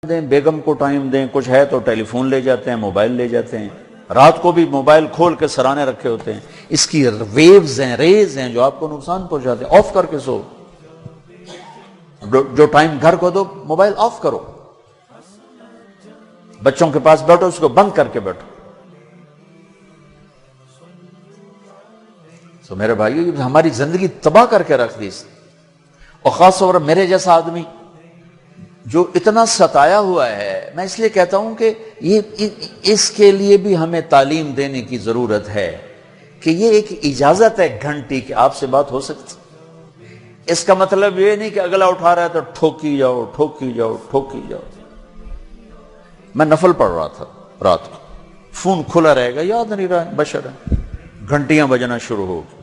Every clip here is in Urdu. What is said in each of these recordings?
دیں، بیگم کو ٹائم دیں، کچھ ہے تو ٹیلی فون لے جاتے ہیں، موبائل لے جاتے ہیں، رات کو بھی موبائل کھول کے سرانے رکھے ہوتے ہیں. اس کی ویوز ہیں، ریز ہیں جو آپ کو نقصان پہنچاتے ہیں. آف کر کے سو. جو ٹائم گھر کو دو، موبائل آف کرو. بچوں کے پاس بیٹھو، اس کو بند کر کے بیٹھو. تو میرے بھائیو، ہماری زندگی تباہ کر کے رکھ دی. اور خاص طور پر میرے جیسا آدمی جو اتنا ستایا ہوا ہے، میں اس لیے کہتا ہوں کہ اس کے لیے بھی ہمیں تعلیم دینے کی ضرورت ہے کہ یہ ایک اجازت ہے گھنٹی کہ آپ سے بات ہو سکتی. اس کا مطلب یہ نہیں کہ اگلا اٹھا رہا ہے تو ٹھوکی جاؤ ٹھوکی جاؤ ٹھوکی جاؤ. میں نفل پڑھ رہا تھا رات کو، فون کھلا رہے گا، یاد نہیں رہا، بشر ہے، گھنٹیاں بجنا شروع ہو گئی.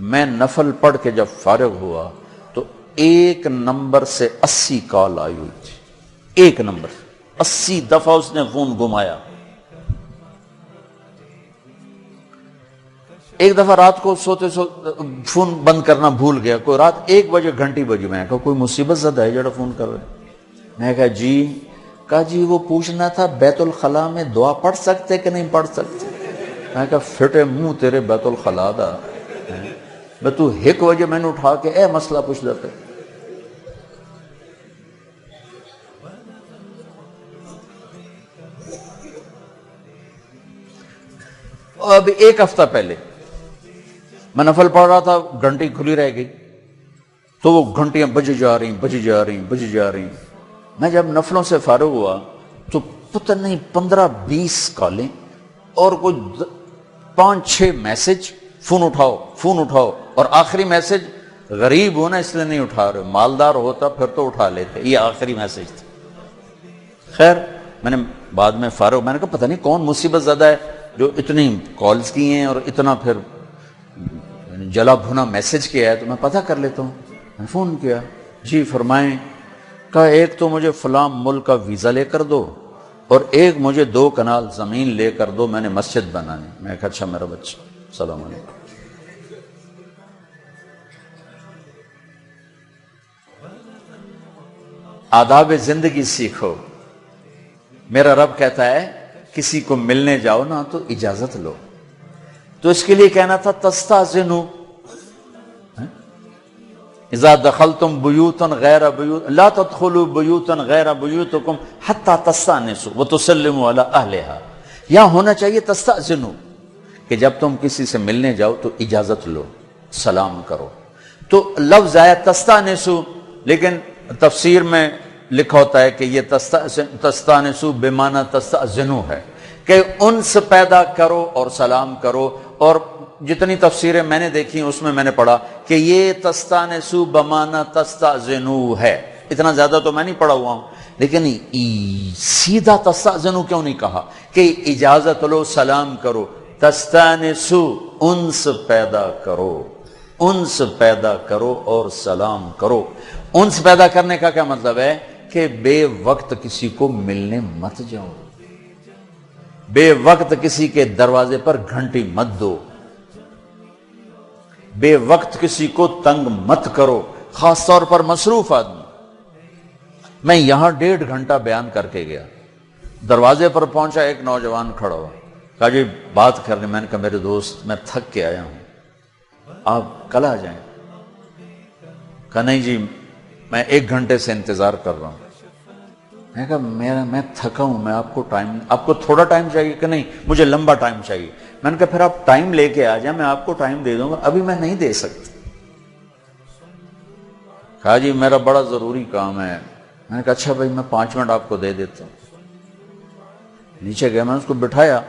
میں نفل پڑھ کے جب فارغ ہوا تو ایک نمبر سے 80 کال آئی ہوئی تھی. ایک نمبر 80 دفعہ اس نے فون گھمایا. ایک دفعہ رات کو سوتے فون بند کرنا بھول گیا. کوئی رات 1 بجے گھنٹی بجی. میں کہا کوئی مصیبت زدہ ہے جڑا فون کر رہے. میں کہا جی. کہا جی وہ پوچھنا تھا بیت الخلاء میں دعا پڑھ سکتے کہ نہیں پڑھ سکتے. میں کہا فٹے منہ تیرے بیت الخلاء دا، میں تو 1 بجے میں نے اٹھا کے اے مسئلہ پوچھ دیتے. اب 1 ہفتہ پہلے میں نفل پڑھ رہا تھا، گھنٹی کھلی رہ گئی تو وہ گھنٹیاں بجی جا رہی بجی جا رہی بجی جا رہی. میں جب نفلوں سے فارغ ہوا تو پتہ نہیں 15-20 کالیں اور کوئی 5-6 میسج. فون اٹھاؤ فون اٹھاؤ. اور آخری میسج، غریب ہو نا اس لیے نہیں اٹھا رہے، مالدار ہوتا پھر تو اٹھا لیتے. یہ آخری میسج تھا. خیر میں نے بعد میں فارغ، میں نے کہا پتہ نہیں کون مصیبت زدہ ہے جو اتنی کالز کی ہیں اور اتنا پھر جلا بھنا میسج کیا ہے، تو میں پتہ کر لیتا ہوں. میں فون کیا. جی فرمائیں. کہا ایک تو مجھے فلاں ملک کا ویزا لے کر دو اور ایک مجھے 2 کنال زمین لے کر دو، میں نے مسجد بنانی. میں کہا اچھا میرا بچہ، السلام علیکم. آداب زندگی سیکھو. میرا رب کہتا ہے کسی کو ملنے جاؤ نا تو اجازت لو. تو اس کے لیے کہنا تھا تستاذنوا اذا دخلتم بیوتا غیر بیوت لا تدخلوا بیوتا غیر بیوتکم حتی تستانسوا وتسلموا علی اہلہا. یہاں ہونا چاہیے تستاذنوا کہ جب تم کسی سے ملنے جاؤ تو اجازت لو، سلام کرو. تو لفظ آیا تستانسوا، لیکن تفسیر میں لکھا ہوتا ہے کہ یہ تستانسوا بمعنی تستاذنوا ہے کہ انس پیدا کرو اور سلام کرو. اور جتنی تفسیریں میں نے دیکھی اس میں نے پڑھا کہ یہ تستانسوا بمعنی تستاذنوا ہے. اتنا زیادہ تو میں نہیں پڑھا ہوا ہوں، لیکن سیدھا تستاذنوا کیوں نہیں کہا کہ اجازت لو، سلام کرو. تستانسوا انس پیدا کرو، انس پیدا کرو اور سلام کرو. انس پیدا کرنے کا کیا مطلب ہے کہ بے وقت کسی کو ملنے مت جاؤ، بے وقت کسی کے دروازے پر گھنٹی مت دو، بے وقت کسی کو تنگ مت کرو، خاص طور پر مصروف آدمی. میں یہاں 1.5 گھنٹہ بیان کر کے گیا. دروازے پر پہنچا، ایک نوجوان کھڑا ہوا. کہا جی بات کرنے. میں نے کہا میرے دوست میں تھک کے آیا ہوں، آپ کل آ جائیں. کہا نہیں جی میں 1 گھنٹے سے انتظار کر رہا ہوں. میں کہا میں تھکا ہوں، میں آپ کو تھوڑا ٹائم چاہیے کہ نہیں مجھے لمبا ٹائم چاہیے. میں نے کہا پھر آپ ٹائم لے کے آ جائیں، میں آپ کو ٹائم دے دوں گا، ابھی میں نہیں دے سکتی. کہا جی میرا بڑا ضروری کام ہے. میں نے کہا اچھا بھائی میں 5 منٹ آپ کو دے دیتا ہوں. نیچے گیا، میں نے اس کو بٹھایا.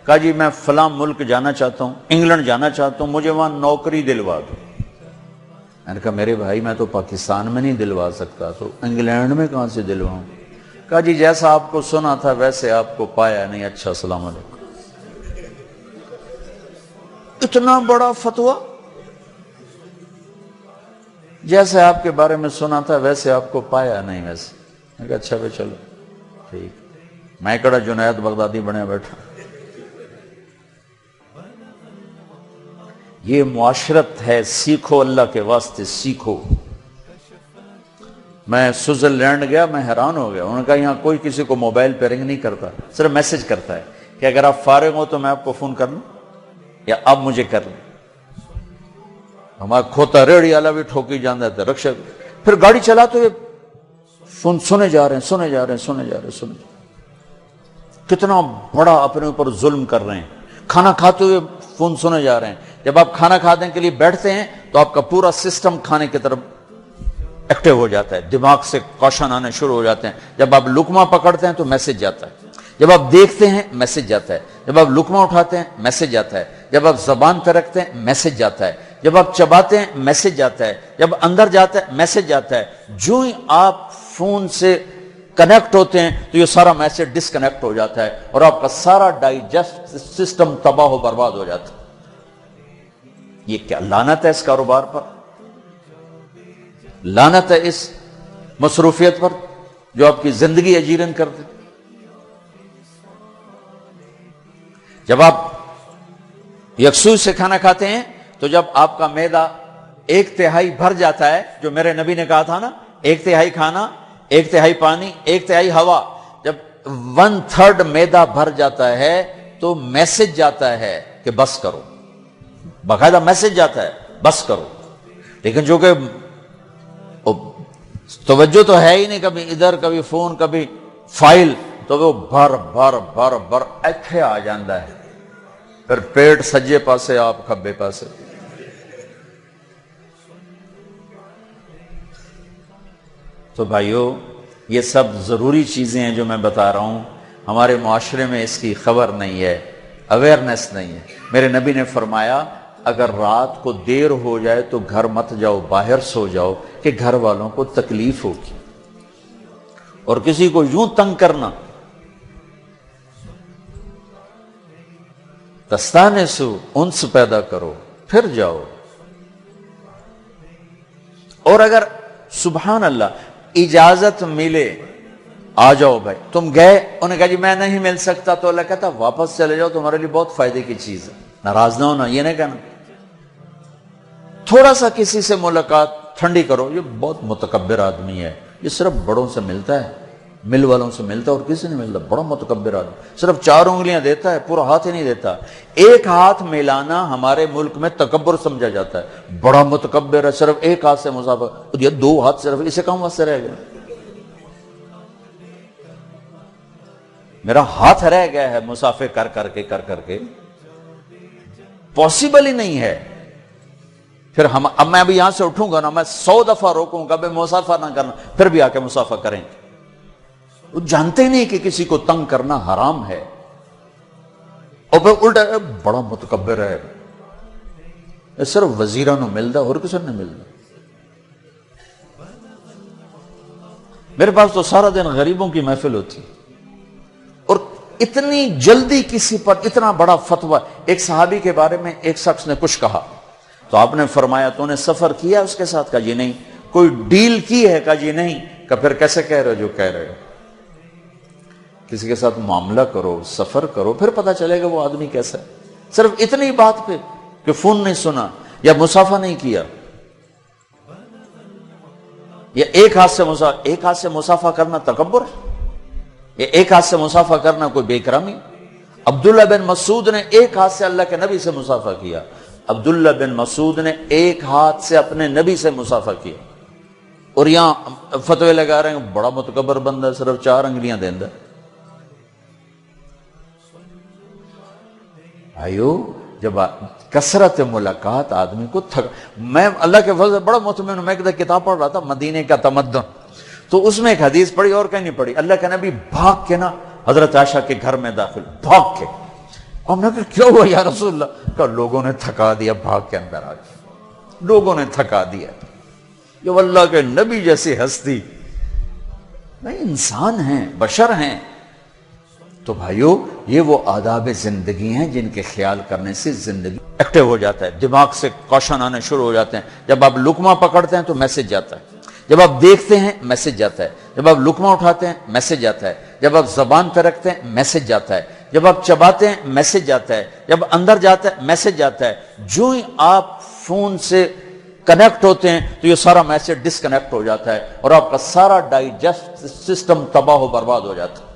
کہا جی میں فلاں ملک جانا چاہتا ہوں، انگلینڈ جانا چاہتا ہوں، مجھے وہاں نوکری دلوا دو. میں نے کہا میرے بھائی میں تو پاکستان میں نہیں دلوا سکتا، تو انگلینڈ میں کہاں سے دلواؤں. کہا جی جیسا آپ کو سنا تھا ویسے آپ کو پایا نہیں. اچھا السلام علیکم. اتنا بڑا فتویٰ، جیسے آپ کے بارے میں سنا تھا ویسے آپ کو پایا نہیں. ویسے میں کہا اچھا بھائی چلو ٹھیک. میں کڑا جنید بغدادی بنے بیٹھا. یہ معاشرت ہے، سیکھو اللہ کے واسطے سیکھو. میں سوئٹزرلینڈ گیا، میں حیران ہو گیا، انہوں نے کہا یہاں کوئی کسی کو موبائل پہ رنگ نہیں کرتا، صرف میسج کرتا ہے کہ اگر آپ فارغ ہو تو میں آپ کو فون کر لوں یا آپ مجھے کر لیں۔ ہمارا کھوتا ریڑھی والا بھی ٹھوکی جانا تھا، رکشا، پھر گاڑی چلا تو یہ فون سنے جا رہے ہیں، کتنا بڑا اپنے اوپر ظلم کر رہے ہیں۔ کھانا کھاتے ہوئے فون سنے جا رہے ہیں۔ جب آپ کھانا کھانے کے لیے بیٹھتے ہیں تو آپ کا پورا سسٹم کھانے کی طرف ایکٹیو ہو جاتا ہے، دماغ سے کوشچن آنے شروع ہو جاتے ہیں۔ جب آپ لقمہ پکڑتے ہیں تو میسج جاتا ہے، جب آپ دیکھتے ہیں میسج جاتا ہے، جب آپ لقمہ اٹھاتے ہیں میسج جاتا ہے، جب آپ زبان پہ رکھتے ہیں میسج جاتا ہے، جب آپ چباتے ہیں میسج جاتا ہے، جب اندر جاتا ہے میسج جاتا ہے۔ جو ہی آپ فون سے کنیکٹ ہوتے ہیں تو یہ سارا میسج ڈسکنیکٹ ہو جاتا ہے اور آپ کا سارا ڈائجسٹ سسٹم تباہ و برباد ہو جاتا ہے۔ یہ کیا لعنت ہے اس کاروبار پر، لعنت ہے اس مصروفیت پر جو آپ کی زندگی اجیرن کر دے۔ جب آپ یکسوئی سے کھانا کھاتے ہیں تو جب آپ کا معدہ 1/3 بھر جاتا ہے، جو میرے نبی نے کہا تھا نا، 1/3 کھانا، 1/3 پانی، 1/3 ہوا، جب 1/3 معدہ بھر جاتا ہے تو میسج جاتا ہے کہ بس کرو، باقاعدہ میسج جاتا ہے بس کرو۔ لیکن جو کہ توجہ تو ہے ہی نہیں، کبھی ادھر کبھی فون کبھی فائل، تو وہ بھر ایتھے آ جاندہ ہے، پھر پیٹ سجے پاسے آپ کھبے پاسے۔ تو بھائیو، یہ سب ضروری چیزیں ہیں جو میں بتا رہا ہوں، ہمارے معاشرے میں اس کی خبر نہیں ہے، اویئرنیس نہیں ہے۔ میرے نبی نے فرمایا اگر رات کو دیر ہو جائے تو گھر مت جاؤ، باہر سو جاؤ کہ گھر والوں کو تکلیف ہوگی، اور کسی کو یوں تنگ کرنا، تستانسوا، انس پیدا کرو پھر جاؤ۔ اور اگر سبحان اللہ اجازت ملے آ جاؤ بھائی، تم گئے، انہوں نے کہا جی میں نہیں مل سکتا، تو اللہ کہتا واپس چلے جاؤ، تمہارے لیے بہت فائدے کی چیز ہے، ناراض نہ ہونا، یہ نہیں کہنا۔ تھوڑا سا کسی سے ملاقات ٹھنڈی کرو، یہ بہت متکبر آدمی ہے، یہ صرف بڑوں سے ملتا ہے، مل والوں سے ملتا ہے اور کسی نہیں ملتا، بڑا متکبر آدمی، صرف 4 انگلیاں دیتا ہے، پورا ہاتھ ہی نہیں دیتا۔ ایک ہاتھ ملانا ہمارے ملک میں تکبر سمجھا جاتا ہے، بڑا متکبر ہے، صرف ایک ہاتھ سے مسافر، یہ 2 ہاتھ صرف، اسے کہاں واسطے رہ گیا؟ میرا ہاتھ رہ گیا ہے مسافر کر کر کے، پاسبل ہی نہیں ہے۔ پھر اب میں ابھی یہاں سے اٹھوں گا نا، میں 100 دفعہ روکوں گا بے مسافر نہ کرنا، پھر بھی آ کے مسافر کریں۔ وہ جانتے ہی نہیں کہ کسی کو تنگ کرنا حرام ہے، اور پھر الٹا بڑا متکبر ہے، یہ صرف وزیروں نے ملتا اور کسی نے ملتا۔ میرے پاس تو سارا دن غریبوں کی محفل ہوتی، اور اتنی جلدی کسی پر اتنا بڑا فتویٰ۔ ایک صحابی کے بارے میں ایک شخص نے کچھ کہا تو آپ نے فرمایا تو نے سفر کیا اس کے ساتھ؟ کہا جی نہیں۔ کوئی ڈیل کی ہے؟ کہا جی نہیں۔ کہا پھر کیسے کہہ رہے ہو جو کہہ رہے ہو؟ کسی کے ساتھ معاملہ کرو، سفر کرو، پھر پتہ چلے گا وہ آدمی کیسا ہے۔ صرف اتنی بات پہ کہ فون نہیں سنا یا مسافہ نہیں کیا، یا ایک ہاتھ سے مسافہ کرنا تکبر ہے، یا ایک ہاتھ سے مسافہ کرنا کوئی بے کرمی۔ عبداللہ بن مسعود نے ایک ہاتھ سے اللہ کے نبی سے مسافہ کیا، عبداللہ بن مسعود نے ایک ہاتھ سے اپنے نبی سے مسافہ کیا، اور یہاں فتوے لگا رہے ہیں بڑا متکبر بندہ، صرف 4 انگلیاں دیندہ۔ بھائیو، جب کثرت ملاقات آدمی کو میں اللہ کے فضل سے بڑا مطمئن ہوں، میں ایک کتاب پڑھ رہا تھا مدینے کا تمدن، تو اس میں ایک حدیث پڑھی اور کہیں نہیں پڑھی، اللہ کے نبی بھاگ کے نا حضرت عائشہ کے گھر میں داخل، بھاگ کے۔ ہم نے کہا کیا ہوا یا رسول اللہ؟ کہا لوگوں نے تھکا دیا، بھاگ کے اندر آ گئے، لوگوں نے تھکا دیا۔ یہ اللہ کے نبی جیسی ہستی نہیں، انسان ہیں، بشر ہیں۔ تو بھائیو، یہ وہ آداب زندگی ہیں جن کے خیال کرنے سے زندگی ایکٹیو ہو جاتا ہے، دماغ سے کوشچن آنے شروع ہو جاتے ہیں۔ جب آپ لقمہ پکڑتے ہیں تو میسج جاتا ہے، جب آپ دیکھتے ہیں میسج جاتا ہے، جب آپ لقمہ اٹھاتے ہیں میسج جاتا ہے، جب آپ زبان پہ رکھتے ہیں میسج جاتا ہے، جب آپ چباتے ہیں میسج جاتا ہے، جب اندر جاتا ہے میسج جاتا ہے۔ جو ہی آپ فون سے کنیکٹ ہوتے ہیں تو یہ سارا میسج ڈسکنیکٹ ہو جاتا ہے اور آپ کا سارا ڈائجسٹ سسٹم تباہ و برباد ہو جاتا ہے.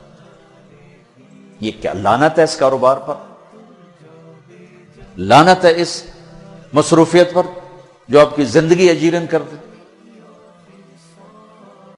یہ کیا لعنت ہے اس کاروبار پر، لعنت ہے اس مصروفیت پر جو آپ کی زندگی اجیرن کر دے.